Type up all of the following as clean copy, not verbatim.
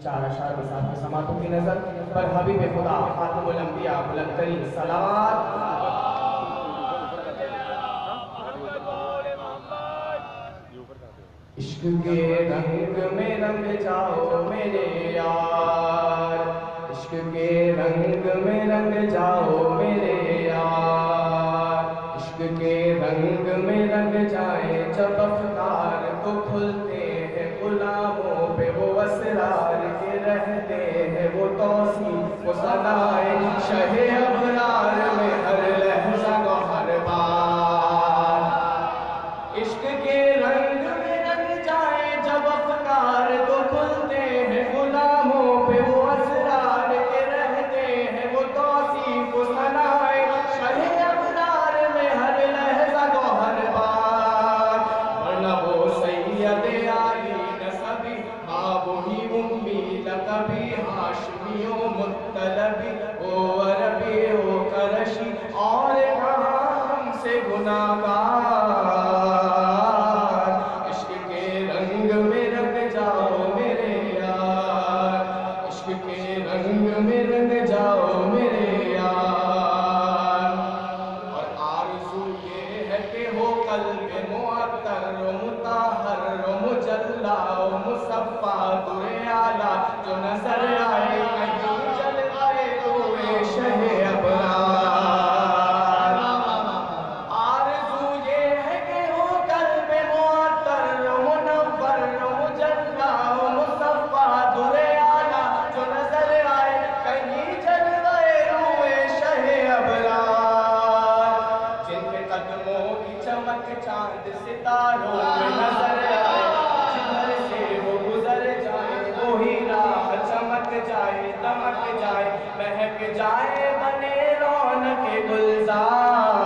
چار اشعار کے ساتھ سماعتوں کی نظر پر حبیب خدا خاتم الانبیاء بلند ترین صلوات. عشق کے رنگ میں رنگ جاؤ میرے یار، عشق کے رنگ میں رنگ جاؤ میرے یار، عشق کے رنگ میں رنگ جائیں جب افکار تو کھلتے ہیں غلاموں پہ وہ اسرار کے رہتے ہیں وہ توصیف وہ صدائے شہ ابرار میں ہر لحظہ و ہر بار. عشق کے رنگ میں رنگ جائیں جب افکار تو کھلتے ہیں غلاموں پہ وہ اسرار کے رہتے ہیں وہ توصیف و صدائے شہ ابرار میں ہر لحظہ و ہر بار. ورنہ وہ سید علی نسبی ہاں وہی امی لقبی ہاشمی و مطلبی او عربی او قرشی اور کہاں ہم سے گناہگار. عشق کے رنگ میں رنگ جاؤ میرے یار، عشق کے رنگ میں رنگ جاؤ میرے یار. اور آرزو یہ ہے کہ ہو قلب معطر و مطہر و مجلا و مصفا در اعلیٰ جو نظر آئے کہیں جلوائے روئے شہ ابرار. آرزو یہ ہے کہ ہو قلب معطر و منور و مجلا و مصفا در اعلیٰ جو نظر آئے کہیں جلوائے روئے شہ ابرار. جن کے قدموں کی چمک چاند ستاروں میں نظر آئے، جدھر سے وہ گزر جائے وہی راہ چمک جائے دمک جائے مہک جائے بنے رونق گلزار.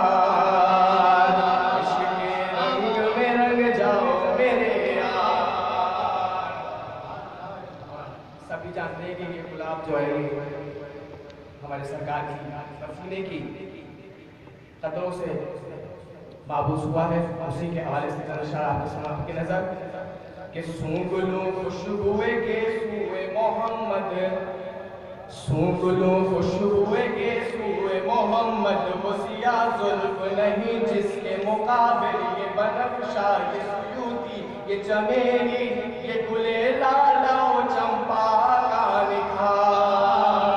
عشق کے رنگ میں رنگ جاؤ میرے یار. سبھی جانتے ہیں کہ یہ گلاب جو ہے ہمارے سرکار کی سفینے کی قدروں سے مابوس ہوا ہے. اسی کے حوالے سے چند اشعار آپ کے سماعت کی نظر کہ سونگ لوں خوشبوئے کے سوئے محمد، سونگ لوں خوشبوئے کے سوئے محمد، وہ سیاہ زلف نہیں جس کے مقابل یہ بنفشا یہ سیوتی یہ چمیلی یہ گلے لالا و چمپا کا نکھار.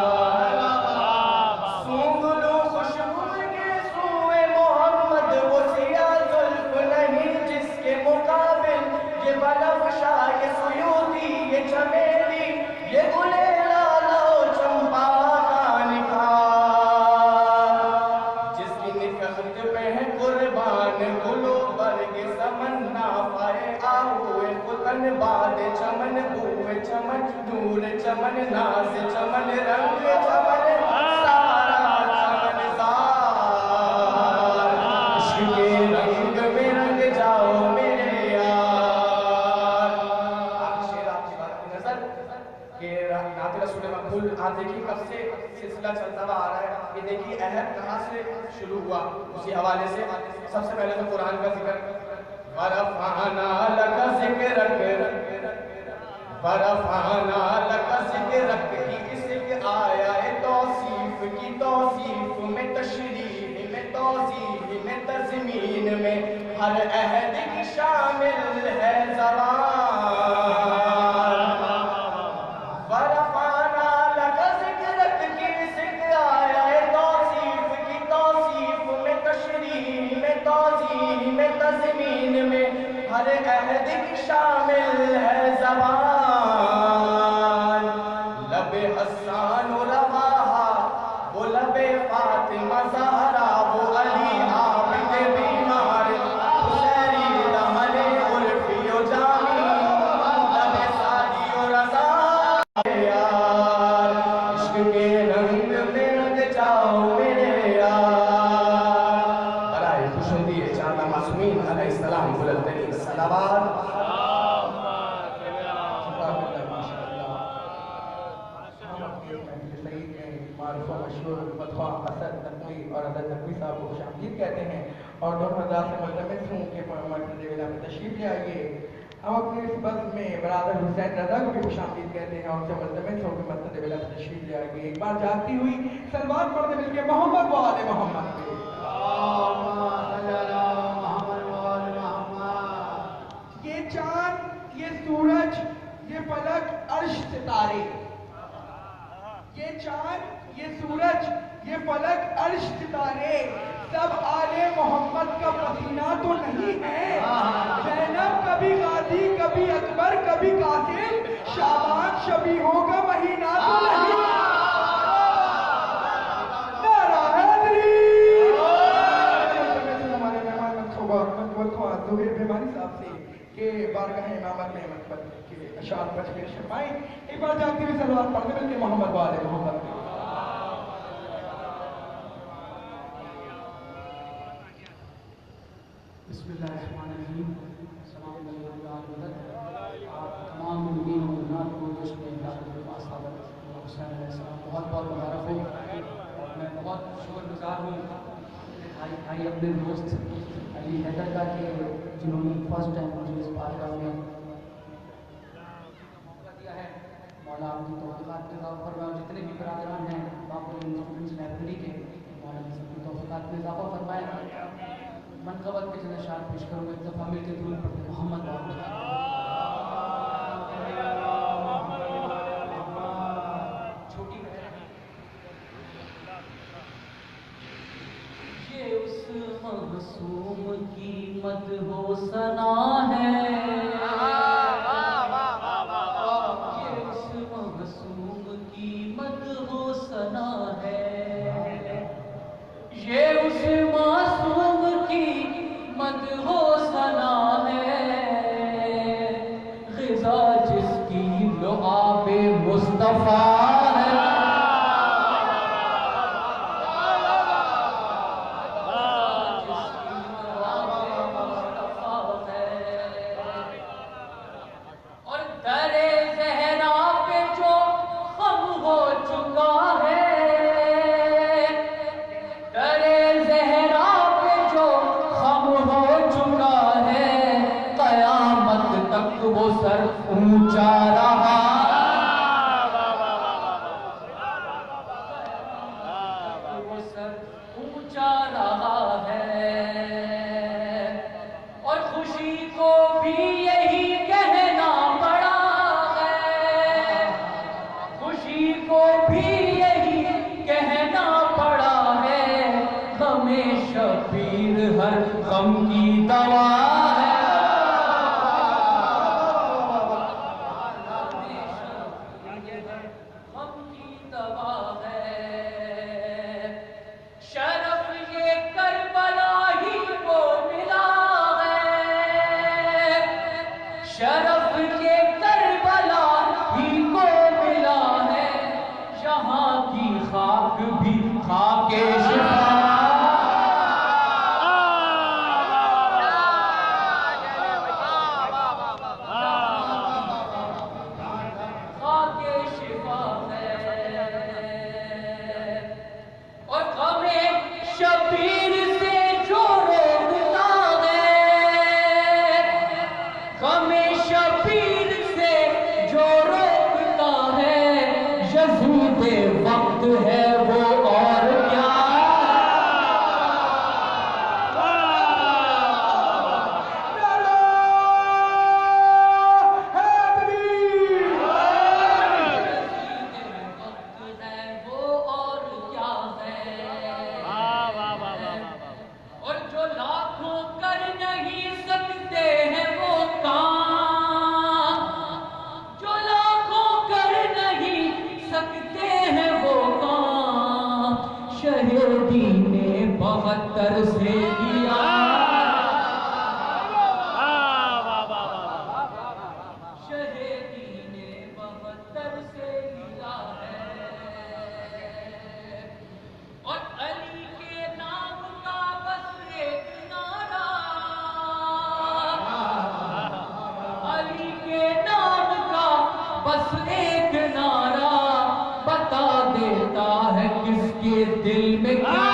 سونگ لوں خوشبوئے کے سوئے محمد، وہ سیاہ زلف نہیں جس کے مقابل یہ بنفشا یہ سیوتی یہ چمیلی یہ گلے لالا و چمپا کا نکھار. جس کی نکہت پہ ہے قربان گلو برگ سمنا پائے آہوئے فتن باد چمن بوئے چمن نور چمن ناز چمن رنگ چمن سارا چمن زار. عشق کے رنگ میں رنگ جاؤ میرے یار. آخر شعر آپ کی بات کی نظر کہ نعت رسول مقبول آپ دیکھیے کب سے سلسلہ چلتا ہوا آ رہا ہے. یہ دیکھیے عہد کہاں سے شروع ہوا. اسی حوالے سے سب سے پہلے تو قرآن کا ذکر وَرَفَعْنَا لَكَ ذِكْرَكَ، وَرَفَعْنَا لَكَ ذِكْرَكَ کی اس آیا توصیف کی توصیف میں تشریح میں توضیح میں تضمین میں ہر عہد کی شامل ہے زبان. وَرَفَعْنَا لَكَ ذِكْرَكَ کی ذکر آیا توصیف کی توصیف میں تشریح میں توضیح میں تضمین میں ہر عہد کی شامل ہے زبان. لب حسان و رواحہ وہ لب فاطمہ زہرا وہ علی عابد بیمار حسینی لمن عرفی و جامی لب سادی و رضا یار. عشق کے رنگ میں رنگ جاؤ میرے یار. برائے خوشندی چاندہ معصومین علیہ السلام بلند ترین صلوات. معروف و مشہور مدخواہ حسن نقوی اور حضرت نقوی صاحب کو خوش آمدید کہتے ہیں اور دونوں حضرات سے ملتمس ہوں کہ مرکز ولا میں تشریف لے آئیے ہم اپنے اس بزم میں برادر حسین رضا کو بھی خوش آمدید کہتے ہیں اور ملتمس ہو کے مسجد بلند تشریف لے آئیے. ایک بار جاگتی ہوئی سلوات پڑھنے مل کے محمد و آل محمد پہ. یہ چاند، یہ سورج، یہ فلک، عرش ستارے، یہ چاند، یہ سورج، یہ فلک، عرش ستارے سب آل محمد کا پسینہ تو نہیں ہے. زینب کبھی غازی، کبھی اکبر، کبھی قاسم، شعبان شبیہوں کا مہینہ تو نہیں. نعرہ حیدری. ہمارے مہمان منصوبہ زبیر بھیمانی صاحب سے کہ بارگاہ امامت میں منقبت کے اشعار پڑھ کے شرمائیں. ایک بار جاگتی ہوئی سلوات پڑھنے مل کے محمد و آل محمد. بسم اللہ الرحمن الرحیم. السلام علیکم. آپ تمام مومنین و مومنات کو جشن میلاد النبی حسین علیہ السلام بہت بہت مبارک ہو. اور میں بہت شکر گزار ہوں بھائی اپنے دوست علی حیدر کا کہ جنہوں نے فرسٹ ٹائم مجھے اس بارگاہ میں موقع دیا ہے. مولا آپ کی توفیقات میں اضافہ فرمائے. اور جتنے بھی برادران ہیں باپ اسٹوڈنٹس لائبریری کے مولا نے سب کی توفیقات میں اضافہ فرمائے. منقبت کے چند اشعار پیش کروں گا. ایک دفعہ مل کے درود پڑھتے محمد چھوٹی یہ اس معصوم کی مدح و ثنا ہے. یہ اس معصوم کی مدح و ثنا ہے. یہ اس معصوم مدح و ثنا ہے. غذا جس کی لعاب مصطفیٰ ہے. غذا جس کی لعاب مصطفیٰ ہے. اور در زہرا پہ جو خم ہو چکا ہے. در زہرا تک وہ سر اونچا رہا. وہ سر اونچا رہا ہے. اور خوشی کو بھی یہی کہنا پڑا ہے. خوشی کو بھی یہی کہنا پڑا ہے. غم شبیر ہر غم کی دوا ہے. دل میں کیا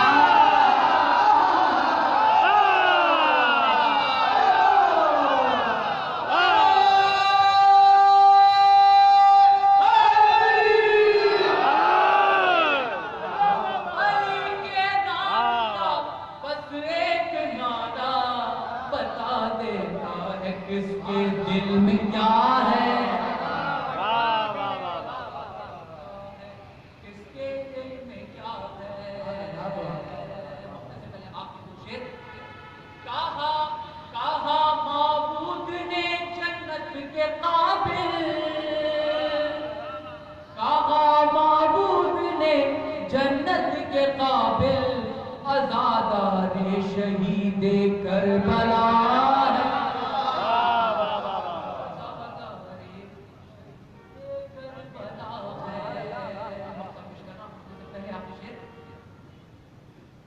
شہید کربلا ہے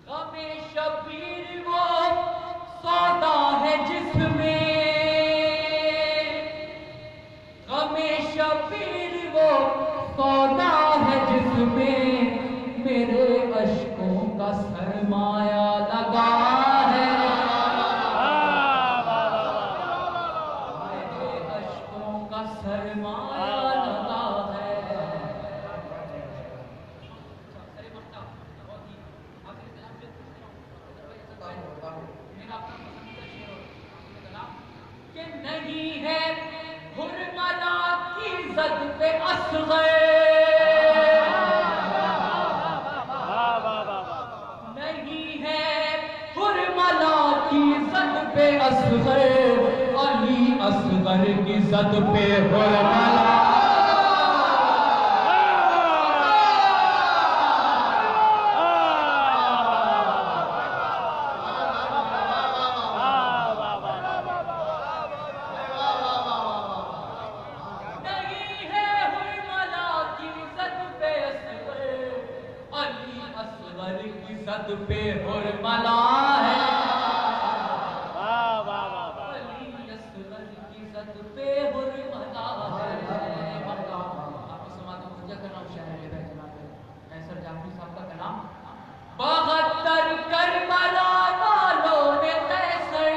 غم شبیر وہ سودا ہے جس میں غم شبیر وہ سودا ہے جس میں میرے اشکوں کا سرمایہ لگا ہے میرے اشکوں کا سرمایہ لگا ہے کہ نہیں ہے حرملا کی زد پہ اصغر نہیں ہے حرملا کی زد پہ اصغر علی اصغر کی زد پہ حرملا زد پہ حرملا ہے علی اصغر کی زد پہ حرملا ہے آپ کی سماعت کو مجھے کرنا ہوں شہر لے بیٹھ جناب ایسر جعفری صاحب کا کلام 72 کربلا والوں نے قیصر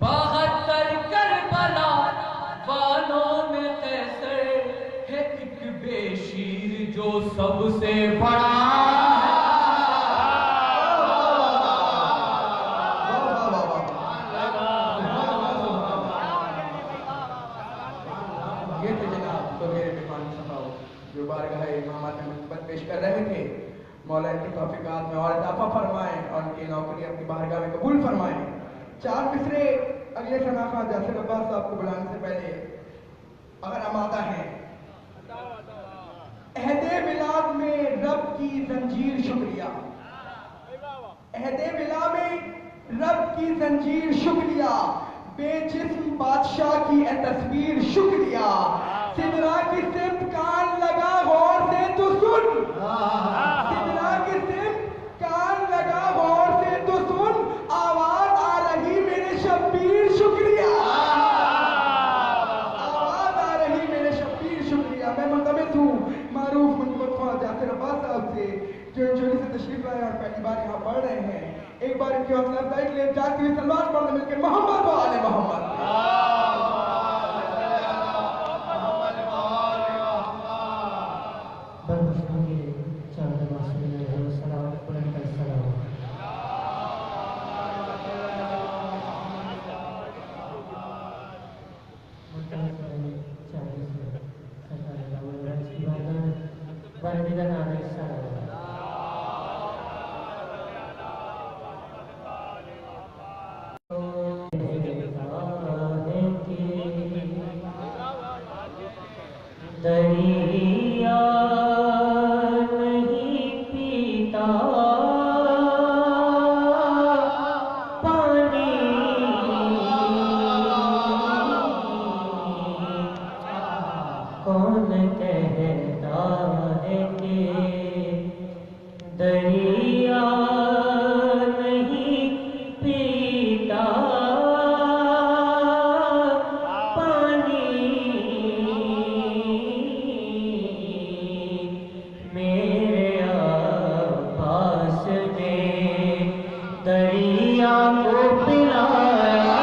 72 کربلا والوں میں قیصر ہے ایک بے شیر جو سب سے بڑا یہ تھے جناب صغیر عرفان صاحب جو بارگاہ امامات میں خدمت پیش کر رہے تھے مولا ان کی توفیقات میں اور اضافہ فرمائیں اور ان کی نوکری اپنی بارگاہ میں قبول فرمائیں 4 مصرے اگلے شناخہ جاسر عباس صاحب کو بلانے سے پہلے اگر آمادہ ہیں عہد ملاد میں رب کی زنجیر شکریہ عہد ملاد میں رب کی زنجیر شکریہ بے جسم بادشاہ کی اے تصویر شکریہ سدرا کی سمت کان لگا غور سے تو سن سدرا کی سمت کان لگا غور سے تو سن آواز آ رہی میرے شبیر شکریہ آواز آ رہی میرے شبیر شکریہ میں ملتمس ہوں معروف منتخب جاسر عباس صاحب سے جو انجوری سے تشریف لائے اور پہلی بار یہاں پڑھ رہے ہیں ایک بار ان کی حوصلہ افزائی کے لیے جاتی ہوئی سلمان پڑھنے مل کے محمد و آل محمد دریا نہیں پیتا پانی کون کہتا ہے کہ دریا نہیں پیتا دریا کو پلایا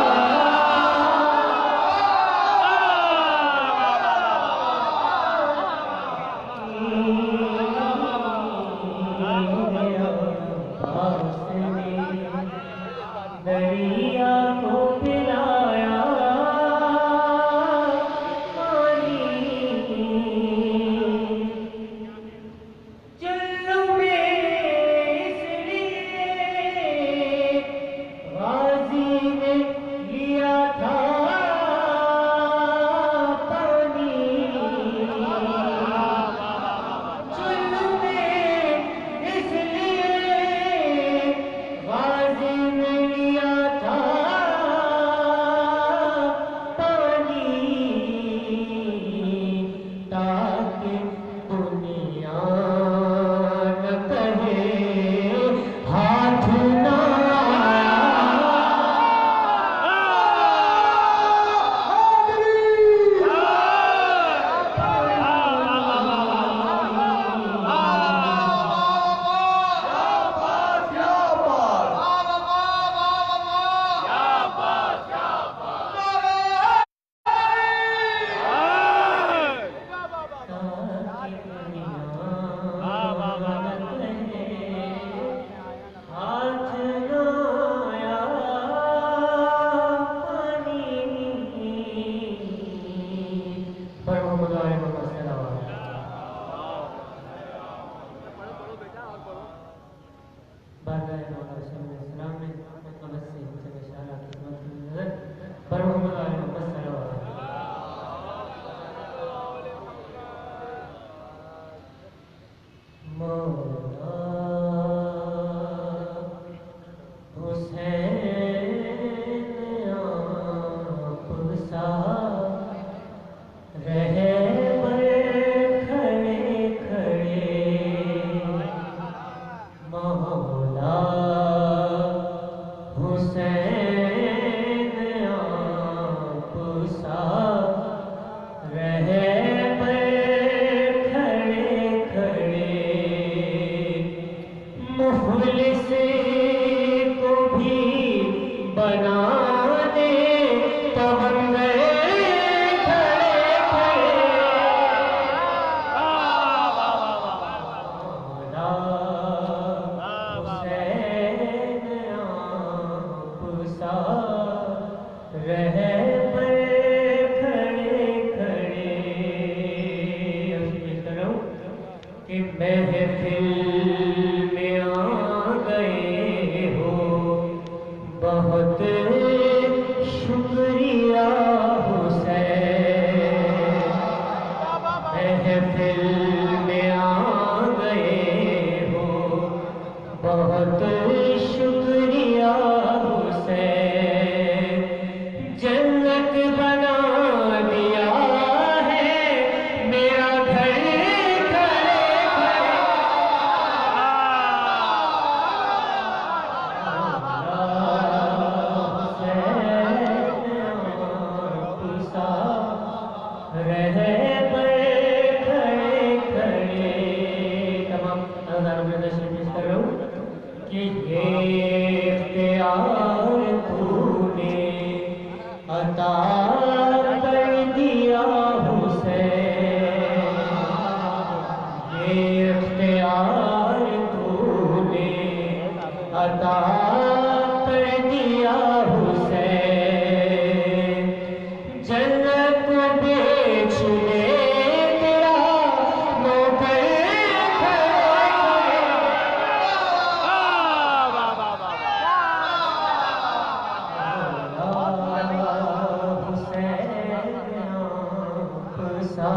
سا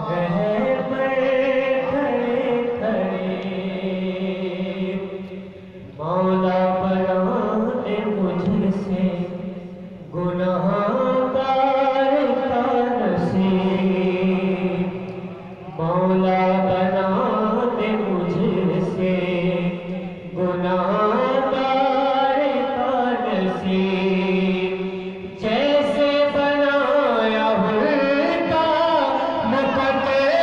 رہ پر کھڑے کھڑے مولا بنا دے مجھ سے گناہ گار کا نصیب مولا بنا دے مجھ سے گناہ گار کا نصیب جیسے بنایا ہوتا مقدر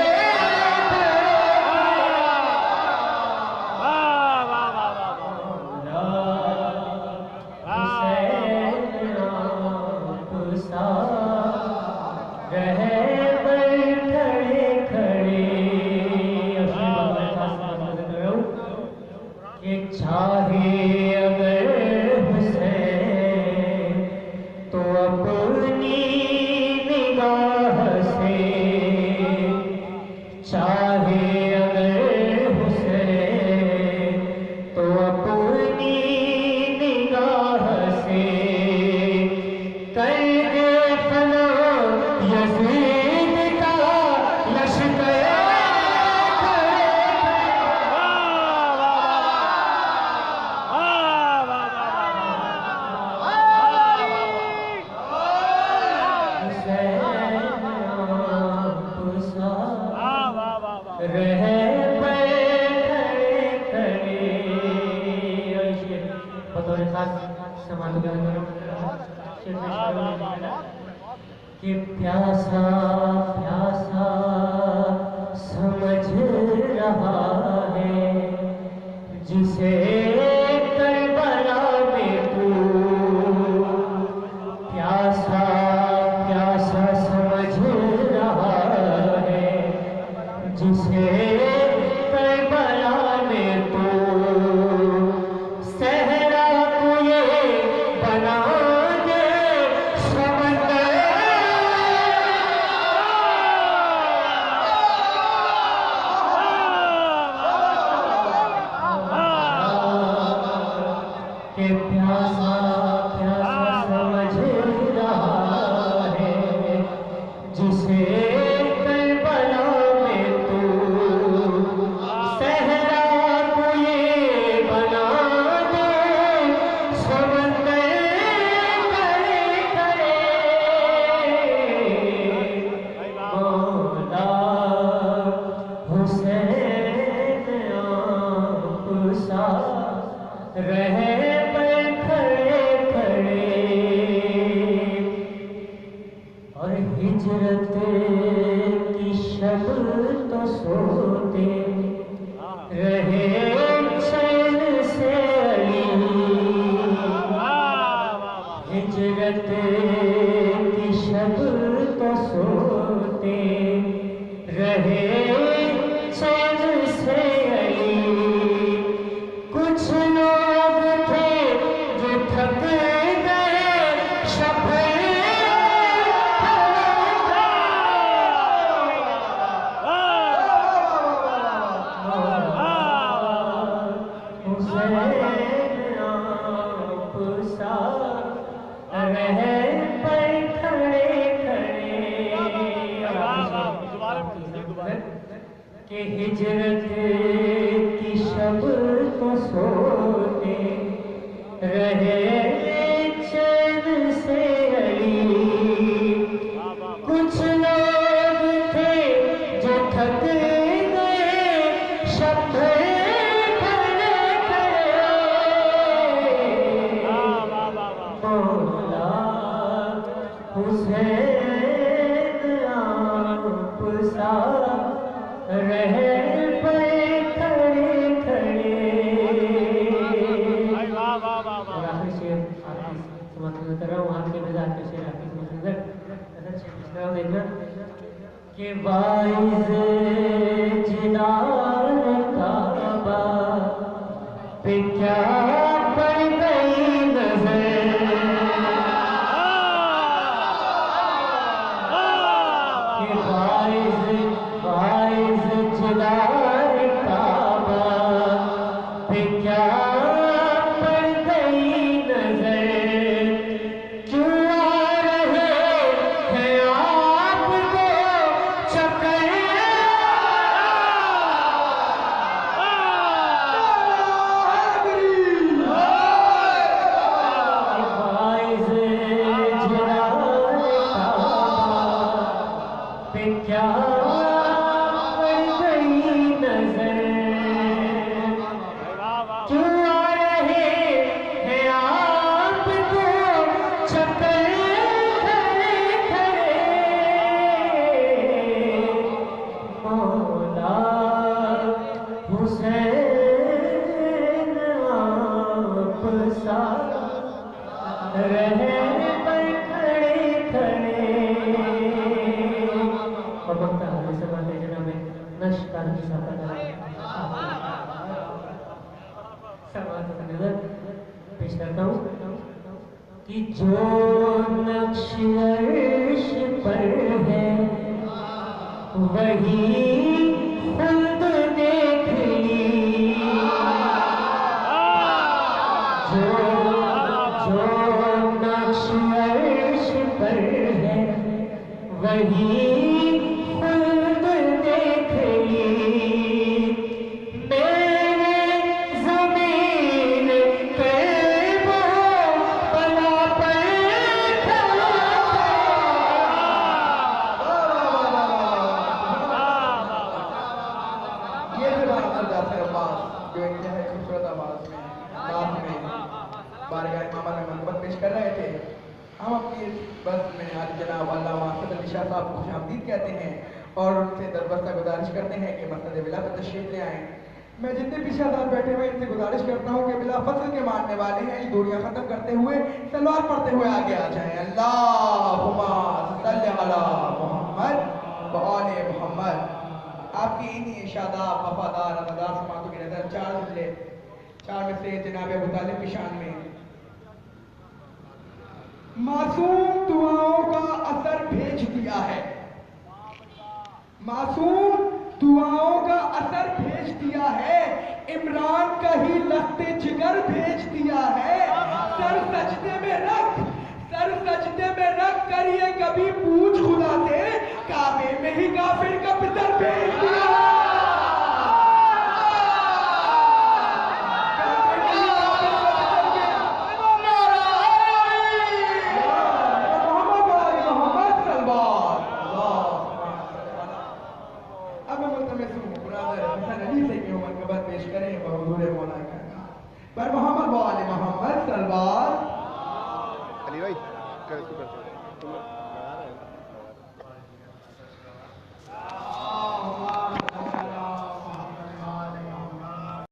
چاہے اگر حسین تو اپنی نگاہ سے چاہے اگر حسین تو اپنی نگاہ سے کر دے فنا یزید کا لشکر کہ پیاسا پیاسا سمجھ رہا ہے جسے کربلا میں تو پیاسا پیاسا سمجھ رہا ہے جسے کربلا میں تو صحرا کو یہ بنا دے سمندر کہ پیاسا پیاسا سمجھ رہا ہے جسے کربلا میں تو صحرا کو یہ بنا دے سمندر کرے کرے مولا حسین آپ سا رہے پر کھڑے کھڑے اور ہجرت کی شب تو سوتے رہے چین سے علی ہجرت کی شب تو سوتے رہے چین سے علی کچھ لوگ تھے جو تھک گئے شفیع حسین آپ سا رہ پر کھڑے کھڑے کہ ہجرت کی شب تو سوتے رہے چین سے علی کچھ لوگ تھے جو تھک گئے شب کھڑے کھڑے مولا حسین آپ سا رہے پر کھڑے کھڑے اور آخری شعر سماعت کر رہا ہوں آپ کے مزاج کا شعر آپ کی سمجھ نظر دیکھنا کہ باعث جدار کعبہ پہ کیا پڑ گئی نظر کہ باعث جدار کعبہ پہ کیا پڑ گئی نظر کیوں آ رہے ہیں آپ کو پہ کیا پڑ گئی نظر کیوں آ رہے ہیں آپ کو چکر کھڑے کھڑے مولا حسین آپ سا رہے پر کھڑے کھڑے اور وقت آنے سے بات ہے جناب نشکار کی ساتھ سوال کا نظر پیش کرتا ہوں کہ جو نقش عرش پر ہے وہی خود دیکھ لی جو نقش عرش پر ہے وہی خود دیکھ لی میرے زمین پہ وہ بلا پر کھڑا یہ جو انتہائی خوبصورت آواز میں نام میں بارگاہ امام میں منقبت پیش کر رہے تھے. ہم اپنی اس بس میں آج جناب علامہ اسد علی شاہ صاحب کو خوش آمدید کہتے ہیں اور ان سے دربستہ گزارش کرتے ہیں کہ مسند بلا پر تشریف لے آئیں. میں جتنے پیچھے حضرات بیٹھے ہوئے ان سے گزارش کرتا ہوں کہ بلا فصل کے ماننے والے ہیں یہ دوریاں ختم کرتے ہوئے تلوار پڑھتے ہوئے آگے آ جائیں. اللہم صلی علی محمد و آل محمد. آپ کی انہی شاداب وفادار عزادار سماعتوں کی نظر چار میں سے جناب ابو طالب کی شان میں معصوم دعاؤں کا اثر بھیج دیا ہے. معصوم دعاؤں کا اثر بھیج دیا ہے. عمران کا ہی لخت جگر بھیج دیا ہے. سر سجدے میں رکھ کر یہ کبھی پوچھ خدا سے کعبے میں ہی کافر کا پتر بھیج دیا ہے. پر محمد و آل محمد صلوات